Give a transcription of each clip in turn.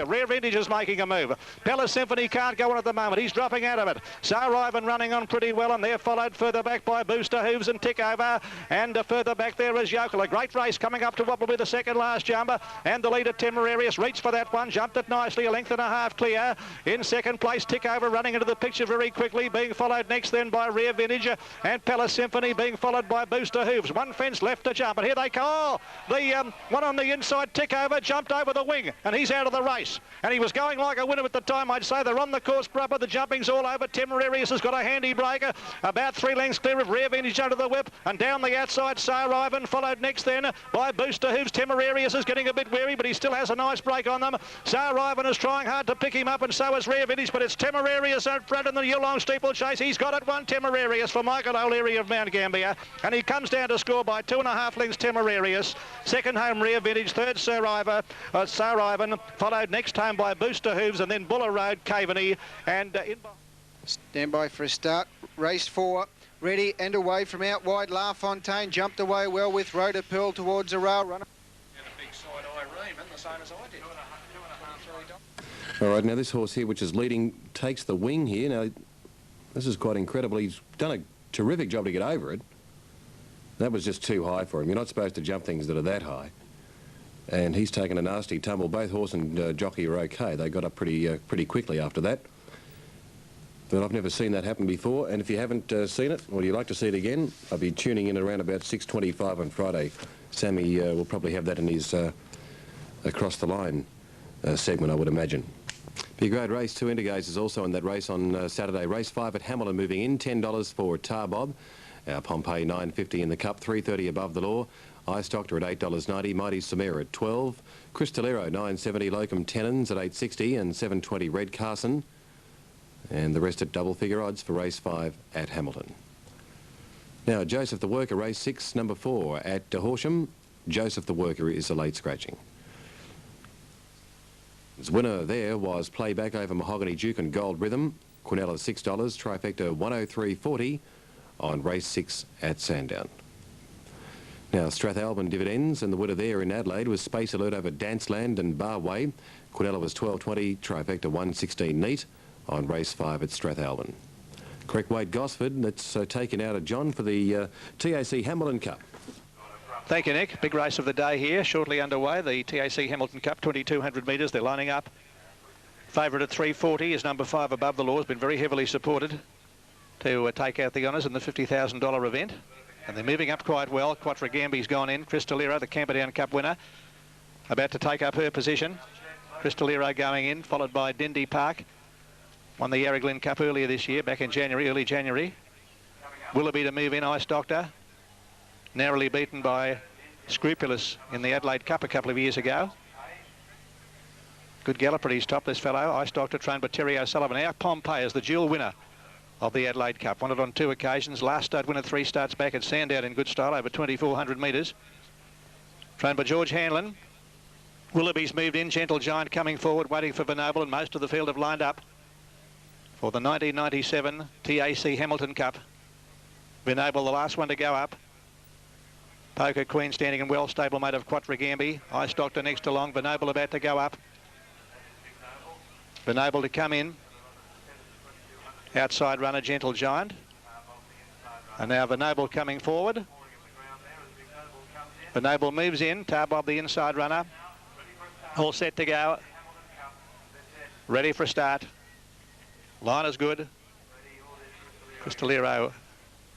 Rear Vintage is making a move. Palace Symphony can't go on at the moment. He's dropping out of it. Sar Ivan running on pretty well, and they're followed further back by Booster Hooves and Tick Over. And further back there is Yokel. A great race coming up to what will be the second last jumper. And the leader, Temerarius, reached for that one. Jumped it nicely. A length and a half clear. In second place, Tick Over running into the picture very quickly. Being followed next then by Rear Vintage. And Palace Symphony being followed by Booster Hooves. One fence left to jump. And here they come. Oh, the one on the inside, Tick Over, jumped over the wing. And he's out of the race. And he was going like a winner at the time, I'd say. They're on the course proper. The jumping's all over. Temerarius has got a handy breaker. About 3 lengths clear of Rear Vintage under the whip. And down the outside, Sar Ivan, followed next then by Booster Hooves. Temerarius is getting a bit weary, but he still has a nice break on them. Sar Ivan is trying hard to pick him up, and so is Rear Vintage, but it's Temerarius out front in the year-long steeplechase. He's got it, one Temerarius for Michael O'Leary of Mount Gambier. And he comes down to score by 2.5 lengths, Temerarius. Second home, Rear Vintage. Third, Sar Ivan, followed next home by Booster Hooves, and then Buller Road, Caveney, and stand by for a start. Race 4, ready and away from out wide. La Fontaine jumped away well with Rhoda Pearl towards a rail runner. And a big side eye ream, the same as I did. All right, now this horse here, which is leading, takes the wing here. Now, this is quite incredible. He's done a terrific job to get over it. That was just too high for him. You're not supposed to jump things that are that high. And he's taken a nasty tumble. Both horse and jockey are okay. They got up pretty quickly after that. But I've never seen that happen before. And if you haven't seen it, or you'd like to see it again, I'll be tuning in around about 6:25 on Friday. Sammy will probably have that in his across the line segment, I would imagine. Be a great race. 2 Indigos is also in that race on Saturday. Race 5 at Hamilton moving in. $10 for Tarbob. Our Pompeii $9.50 in the Cup. $3.30 above the law. Ice Doctor at $8.90, Mighty Samira at $12, Cristolero $9.70, Locum Tenons at $8.60 and $7.20 Red Carson, and the rest at double figure odds for race 5 at Hamilton. Now Joseph the Worker, race 6, number 4 at Horsham. Joseph the Worker is a late scratching. His winner there was Playback over Mahogany Duke and Gold Rhythm. Quinella $6, trifecta 103.40 on race 6 at Sandown. Now, Strathalbyn dividends, and the winner there in Adelaide was Space Alert over Danceland and Barway. Quinella was 12.20, trifecta 116 neat on race 5 at Strathalbyn. Correct weight Gosford, that's taken out of John for the TAC Hamilton Cup. Thank you, Nick. Big race of the day here, shortly underway. The TAC Hamilton Cup, 2,200 metres. They're lining up. Favourite at 3.40 is number 5 Above the Law. Has been very heavily supported to take out the honours in the $50,000 event. And they're moving up quite well. Quatregambi's gone in. Cristolero, the Camperdown Cup winner, about to take up her position. Cristolero going in, followed by Dindy Park. Won the Yarra Glen Cup earlier this year, back in January, early January. Willoughby to move in, Ice Doctor. Narrowly beaten by Scrupulous in the Adelaide Cup a couple of years ago. Good galloper, he's top, this fellow. Ice Doctor trained by Terry O'Sullivan. Our Pompeii is the dual winner of the Adelaide Cup. Won it on 2 occasions. Last start winner 3 starts back at Sandown in good style over 2,400 metres. Trained by George Hanlon. Willoughby's moved in. Gentle Giant coming forward, waiting for Venoble, and most of the field have lined up for the 1997 TAC Hamilton Cup. Venoble, the last one to go up. Poker Queen standing in well, stablemate of Quatregambi. Ice Doctor next along. Venoble about to go up. Venoble to come in. Outside runner, Gentle Giant. And now Venoble coming forward. Venoble moves in. Tarbob, the inside runner. All set to go. Ready for a start. Line is good. Cristolero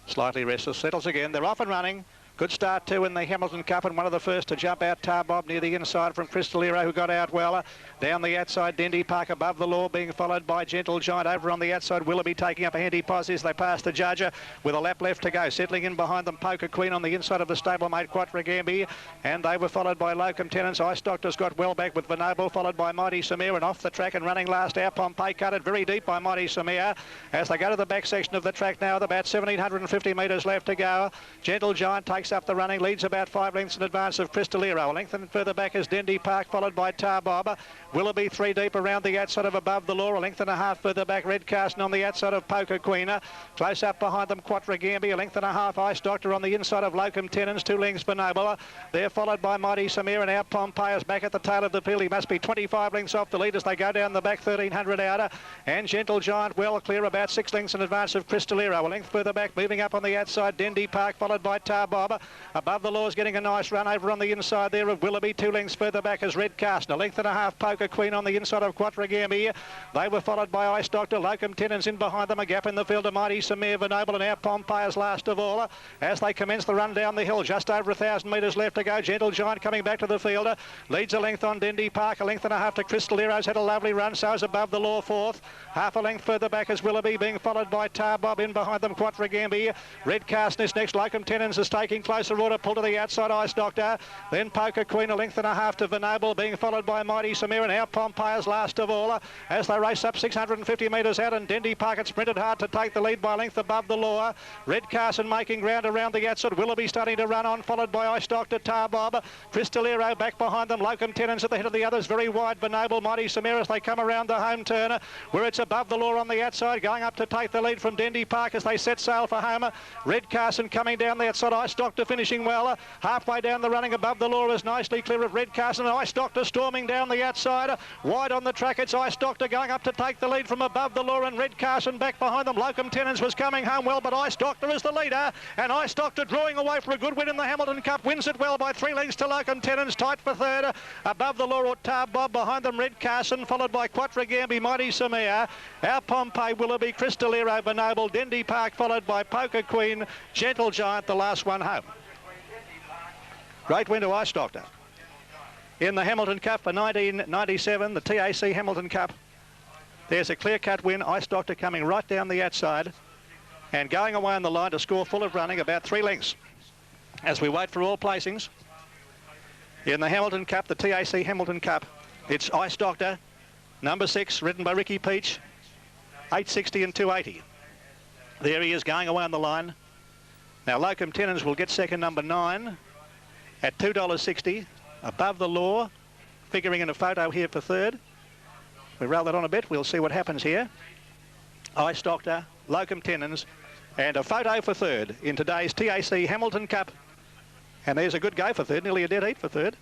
slightly restless. Settles again. They're off and running. Good start too in the Hamilton Cup, and one of the first to jump out, Tarbob near the inside from Cristolero, who got out well. Down the outside, Dindy Park Above the Law being followed by Gentle Giant. Over on the outside, Willoughby taking up a handy posse as they pass the judger with a lap left to go. Settling in behind them, Poker Queen on the inside of the stablemate Quatregambi, and they were followed by Locum Tenants. Ice Doctor's got well back with Venoble, followed by Mighty Samir, and off the track and running last out, Pompeii cut it very deep by Mighty Samir as they go to the back section of the track now with about 1,750 metres left to go. Gentle Giant takes takes up the running, leads about 5 lengths in advance of Crystalero. A length and further back is Dendy Park, followed by Tarbob. Willoughby 3 deep around the outside of Above the Law. A length and a half further back, Red Carson on the outside of Poker Queen. Close up behind them, Quatregambi. A length and a half, Ice Doctor on the inside of Locum Tenens. 2 lengths for Noble. They're followed by Mighty Samir, and out Pompey's back at the tail of the field. He must be 25 lengths off the lead as they go down the back, 1300 out. And Gentle Giant well clear, about 6 lengths in advance of Crystalero. A length further back, moving up on the outside, Dendy Park, followed by Tarbob. Above the Law's getting a nice run over on the inside there of Willoughby. 2 lengths further back is Red Carson. A length and a half, Poker Queen on the inside of Quatregambi. They were followed by Ice Doctor. Locum Tenens in behind them. A gap in the field to Mighty Samir, Noble, and out Pompey's last of all. As they commence the run down the hill, just over 1,000 metres left to go. Gentle Giant coming back to the field. Leads a length on Dendy Park. A length and a half to Crystalero's had a lovely run. So is Above the Law fourth. Half a length further back is Willoughby, being followed by Tarbob. In behind them, Quatregambi. Red Carson is next. Locum Tenens is taking closer order. Pull to the outside, Ice Doctor. Then Poker Queen, a length and a half to Noble, being followed by Mighty Samir, and out Pompey's last of all. As they race up 650 metres out, and Dendy Park had sprinted hard to take the lead by a length Above the Law. Red Carson making ground around the outside. Willoughby starting to run on, followed by Ice Doctor, Tarbob. Crystalero back behind them. Locum Tenens at the head of the others, very wide. Noble, Mighty Samir as they come around the home turn, where it's Above the Law on the outside, going up to take the lead from Dendy Park as they set sail for home. Red Carson coming down the outside. Ice Doctor finishing well. Halfway down the running, Above the Law is nicely clear of Red Carson. Ice Doctor storming down the outside. Wide on the track, it's Ice Doctor going up to take the lead from Above the Law, and Red Carson back behind them. Locum Tenens was coming home well, but Ice Doctor is the leader, and Ice Doctor drawing away for a good win in the Hamilton Cup. Wins it well by 3 lengths to Locum Tenens, tight for third. Above the Law or Tarbob, behind them Red Carson, followed by Quatregambi, Mighty Samir, our Pompey, Willoughby, Crystalero, Noble, Dendy Park, followed by Poker Queen, Gentle Giant, the last one home. Great win to Ice Doctor. In the Hamilton Cup for 1997, the TAC Hamilton Cup, there's a clear-cut win. Ice Doctor coming right down the outside and going away on the line to score full of running, about 3 lengths. As we wait for all placings, in the Hamilton Cup, the TAC Hamilton Cup, it's Ice Doctor, number 6, ridden by Ricky Peach, 860 and 280. There he is going away on the line. Now Locum Tenens will get second, number 9, at $2.60. Above the Law, figuring in a photo here for third. We roll that on a bit, we'll see what happens here. Ice Doctor, Locum Tenens, and a photo for third in today's TAC Hamilton Cup. And there's a good go for third, nearly a dead heat for third.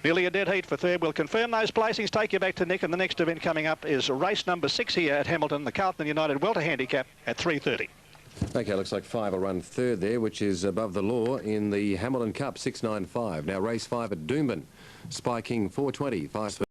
Nearly a dead heat for third. We'll confirm those placings, take you back to Nick, and the next event coming up is race number 6 here at Hamilton, the Carlton United Welter Handicap at 3:30. Okay, looks like 5 will run third there, which is Above the Law in the Hamilton Cup, 6.95. Now race 5 at Doomben. Spy King 420, 5